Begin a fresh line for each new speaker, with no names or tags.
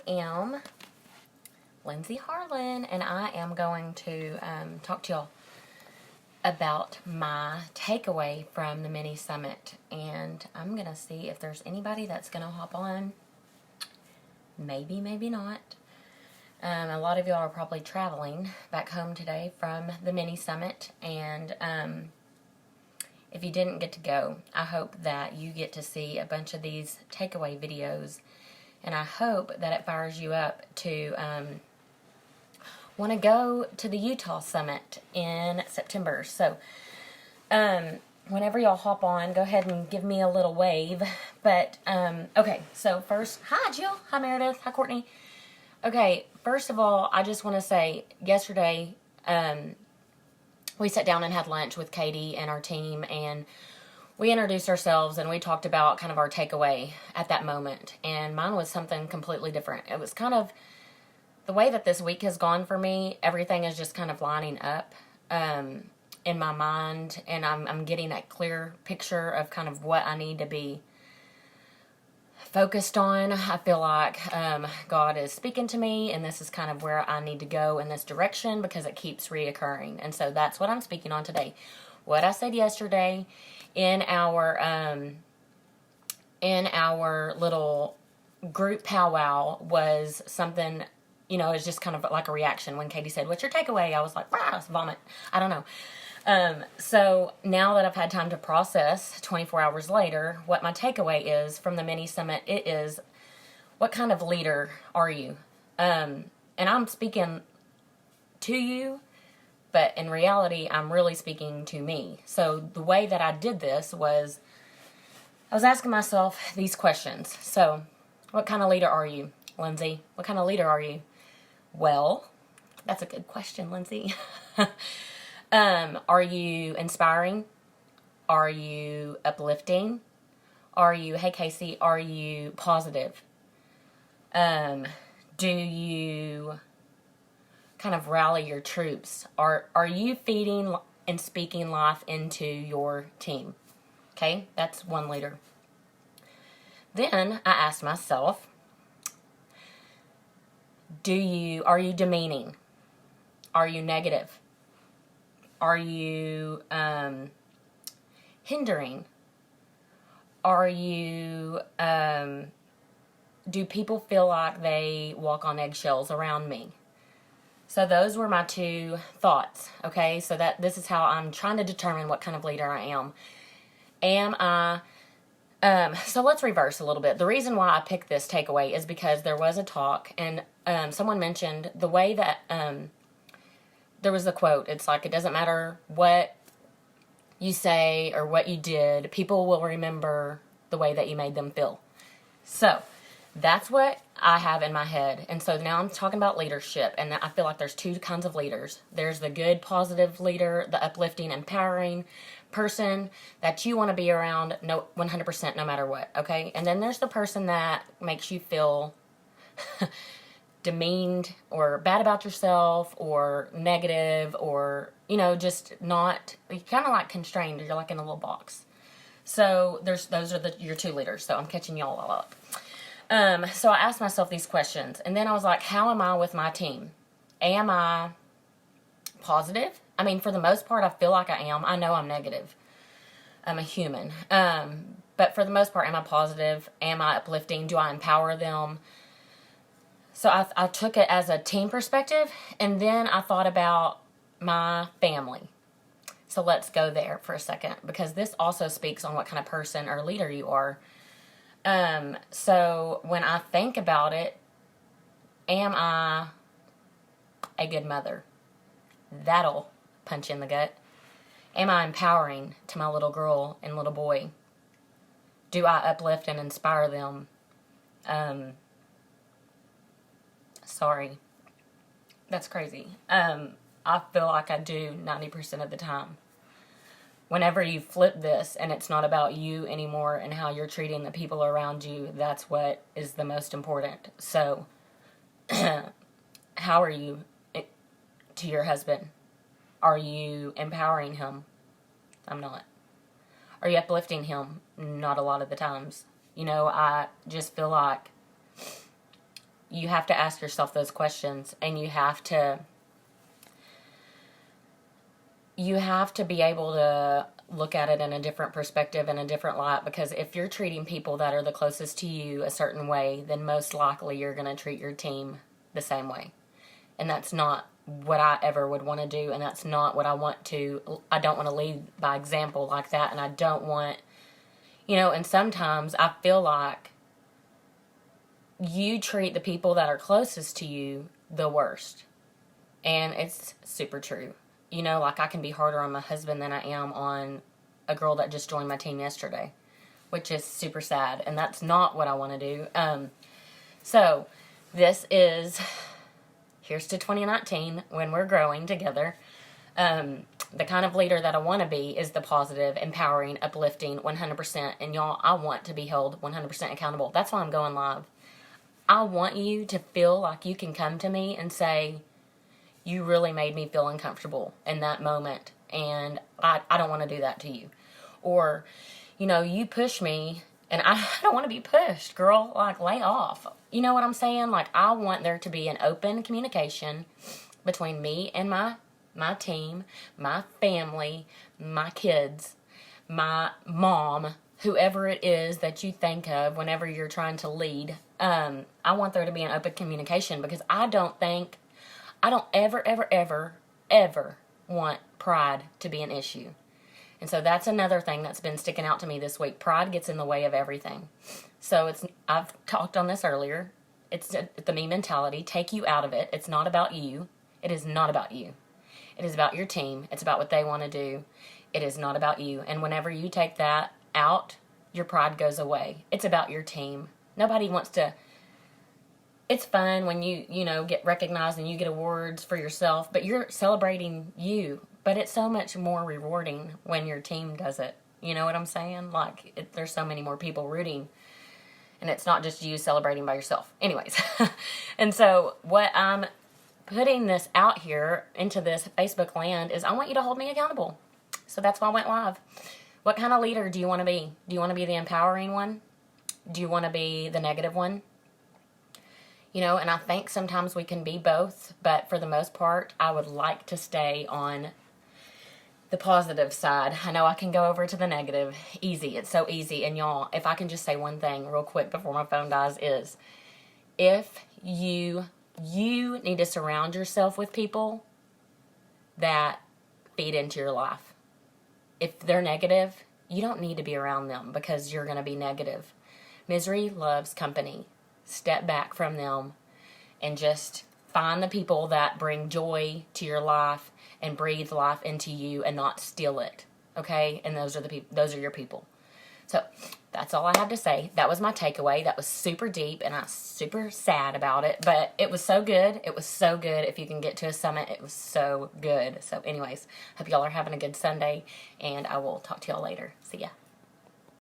am Lindsay Harlan, and I am going to talk to y'all about my takeaway from the mini summit. And I'm going to see if there's anybody that's going to hop on. Maybe, maybe not. A lot of y'all are probably traveling back home today from the mini summit, and if you didn't get to go, I hope that you get to see a bunch of these takeaway videos, and I hope that it fires you up to want to go to the Utah summit in September. So whenever y'all hop on, go ahead and give me a little wave. But okay, so first, hi Jill, hi Meredith, hi Courtney. Okay, first of all, I just want to say, yesterday, we sat down and had lunch with Katie and our team, and we introduced ourselves, and we talked about kind of our takeaway at that moment. And mine was something completely different. It was kind of the way that this week has gone for me. Everything is just kind of lining up in my mind, and I'm getting a clear picture of kind of what I need to be focused on. I feel like God is speaking to me, and this is kind of where I need to go in this direction because it keeps reoccurring. And so that's what I'm speaking on today. What I said yesterday in our little group powwow was something, it's just kind of like a reaction. When Katie said, "What's your takeaway?" I was like, vomit. I don't know. So now that I've had time to process 24 hours later, what my takeaway is from the mini summit, it is, what kind of leader are you? And I'm speaking to you, but in reality, I'm really speaking to me. So the way that I did this was, I was asking myself these questions. So, what kind of leader are you, Lindsay? What kind of leader are you? Well, that's a good question, Lindsay. Are you inspiring? Are you uplifting? Are you, hey Casey, are you positive? Do you kind of rally your troops? Are you feeding and speaking life into your team? Okay, that's one leader. Then I asked myself, are you demeaning? Are you negative? Are you hindering? Are you, do people feel like they walk on eggshells around me? So those were my two thoughts, okay? So this is how I'm trying to determine what kind of leader I am. Am I, so let's reverse a little bit. The reason why I picked this takeaway is because there was a talk, and someone mentioned the way that, there was a quote. It's like, it doesn't matter what you say or what you did, people will remember the way that you made them feel. So that's what I have in my head. And so now I'm talking about leadership, and I feel like there's two kinds of leaders. There's the good, positive leader, the uplifting, empowering person that you want to be around 100% no matter what, okay? And then there's the person that makes you feel demeaned or bad about yourself or negative or, just not, you're kind of like constrained. You're like in a little box. So those are your two leaders. So I'm catching y'all all up. So I asked myself these questions, and then I was like, how am I with my team? Am I positive? I mean, for the most part, I feel like I am. I know I'm negative. I'm a human. But for the most part, am I positive? Am I uplifting? Do I empower them? So I took it as a team perspective, and then I thought about my family. So let's go there for a second, because this also speaks on what kind of person or leader you are. So when I think about it, am I a good mother? That'll punch in the gut. Am I empowering to my little girl and little boy? Do I uplift and inspire them? Sorry. That's crazy. I feel like I do 90% of the time. Whenever you flip this and it's not about you anymore and how you're treating the people around you, that's what is the most important. So, how are you to your husband? Are you empowering him? I'm not. Are you uplifting him? Not a lot of the times. I just feel like you have to ask yourself those questions, and you have to be able to look at it in a different perspective and a different light, because if you're treating people that are the closest to you a certain way, then most likely you're going to treat your team the same way. And that's not what I ever would want to do, and that's not what I don't want to lead by example like that, and I don't want, and sometimes I feel like you treat the people that are closest to you the worst. And it's super true. Like I can be harder on my husband than I am on a girl that just joined my team yesterday, which is super sad, and that's not what I want to do. So here's to 2019 when we're growing together. The kind of leader that I want to be is the positive, empowering, uplifting, 100%. And y'all, I want to be held 100% accountable. That's why I'm going live. I want you to feel like you can come to me and say, you really made me feel uncomfortable in that moment, and I don't want to do that to you. Or, you push me, and I don't want to be pushed, girl. Like, lay off. You know what I'm saying? Like, I want there to be an open communication between me and my team, my family, my kids, my mom, whoever it is that you think of whenever you're trying to lead. I want there to be an open communication, because I don't ever, ever, ever, ever want pride to be an issue. And so that's another thing that's been sticking out to me this week. Pride gets in the way of everything. So I've talked on this earlier. It's the me mentality. Take you out of it. It's not about you. It is not about you. It is about your team. It's about what they want to do. It is not about you. And whenever you take that out, your pride goes away. It's about your team. Nobody wants to... It's fun when you get recognized and you get awards for yourself, but you're celebrating you. But it's so much more rewarding when your team does it. You know what I'm saying? Like, there's so many more people rooting, and it's not just you celebrating by yourself. Anyways, and so what I'm putting this out here into this Facebook land is I want you to hold me accountable. So that's why I went live. What kind of leader do you want to be? Do you want to be the empowering one? Do you want to be the negative one? And I think sometimes we can be both, but for the most part, I would like to stay on the positive side. I know I can go over to the negative easy. It's so easy. And y'all, if I can just say one thing real quick before my phone dies, is if you need to surround yourself with people that feed into your life. If they're negative, you don't need to be around them, because you're going to be negative. Misery loves company. Step back from them and just find the people that bring joy to your life and breathe life into you and not steal it. Okay? And those are your people. So that's all I have to say. That was my takeaway. That was super deep, and I'm super sad about it, but it was so good. It was so good. If you can get to a summit, it was so good. So anyways, hope y'all are having a good Sunday, and I will talk to y'all later. See ya.